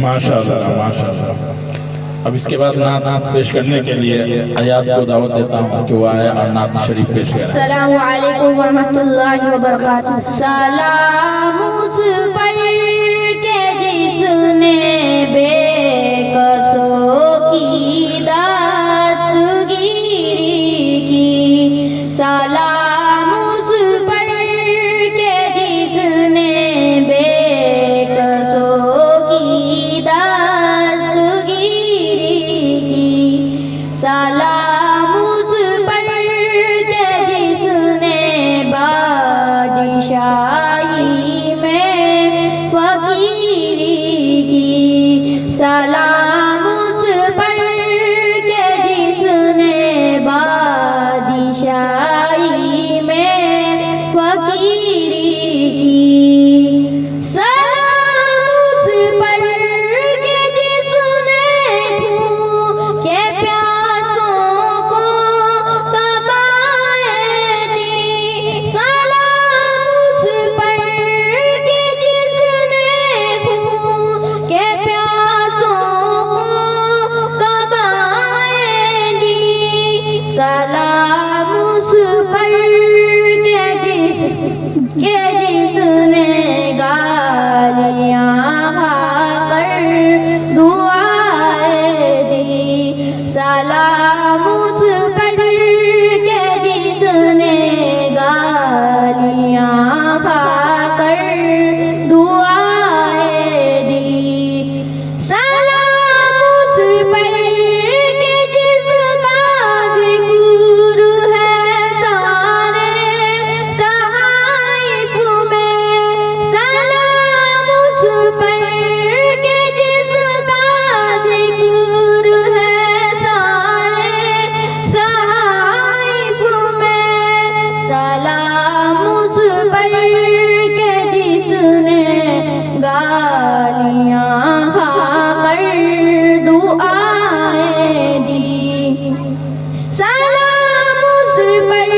माशाअल्लाह माशाअल्लाह। अब इसके बाद नात पेश करने के लिए अयाज को दावत देता हूँ कि वो आए और नात शरीफ पेश करें। अस्सलामु अलैकुम व रहमतुल्लाहि व बरकातुहू। सलाम उस पर के जिसने बेकसों की दस्तगीरी की। सलाम उस पर के जिसने बेकसों की दस्तगीरी की। सलाम उस पर के जिसने बादशाही में फकीरी की। सलाम उस पर के जिसने बादशाही में फकीरी की। सलाम उस पर के जिसने भूखे प्यासों को कमाए दी। सलाम उस पर के जिसने भूखे प्यासों को कमाए दी। सलाम उस पर के जिसने गालियाँ खाकर दुआएं दी। सलाम उस पर के जिसने गालियाँ खाकर दुआएं दी। सलाम उस पर के जिसका जिक्र है सारे सहाइफ में। सलाम उस पर के जिसका जिक्र है सारे सहाइफ में। सलाम उस पर के जिसने गालियाँ खाकर दुआएं दी। सलाम उस पर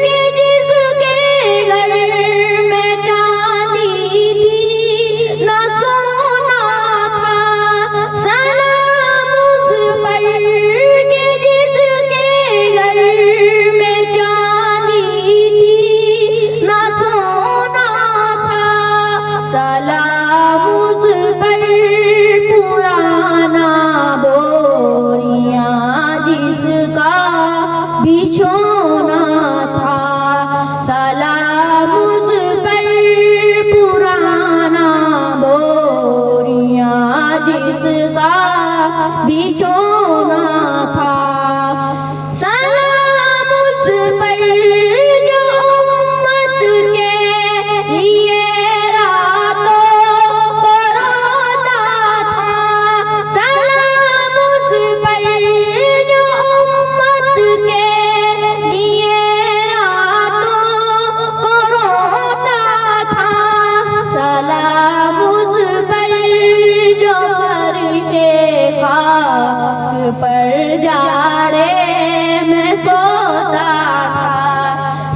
के जिसके घर में चांदी थी न सोना था। सलाम उस पर के जिसके घर में चांदी थी न सोना था। सलाम उस पर पुराना बोरियां जिसका बिछोना था। सलाम उस पर पुराना बोरियां जिसका बिछोना था। सलाम उस पर जो उम्मत के लिए रातों को रोता था। सलाम उस पर जो उम्मत के लिए रातों को रोता था। सलाम उस पर जो फरिश्ते खाक पर जाड़े में सोता था।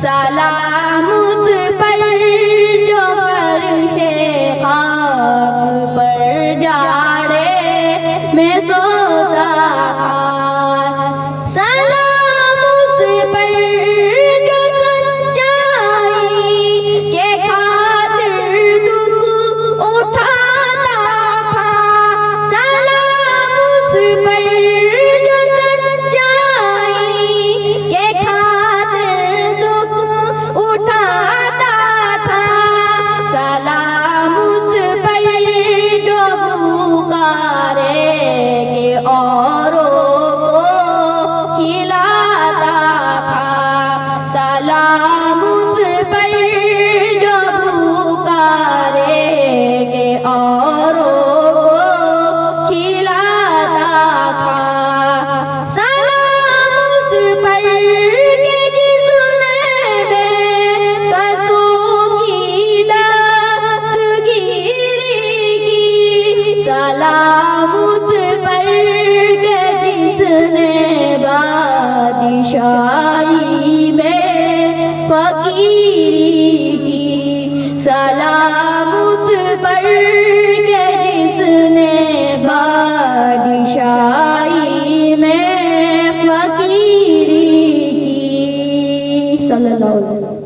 सलाम उस पर जो फरिश्ते खाक पर जाड़े में सोता था। सलाम उस पर जो सच्चाई के खातिर दुख उठाता था। सलाम उस पर जो सच्चाई के खातिर दुख उठाता था। सलाम उस पर जो पुकारे के औरों को खिलाता था। सलाम उस पर जो पुकारे के औरों को खिलाता था। सलाम उस पर के जिसने बेकसों की दस्तगीरी की। सलाम उस पर के जिसने बादशाही में फकीरी की। सलाम उस पर के जिसने सल्लल्लाहु अलैहि वसल्लम।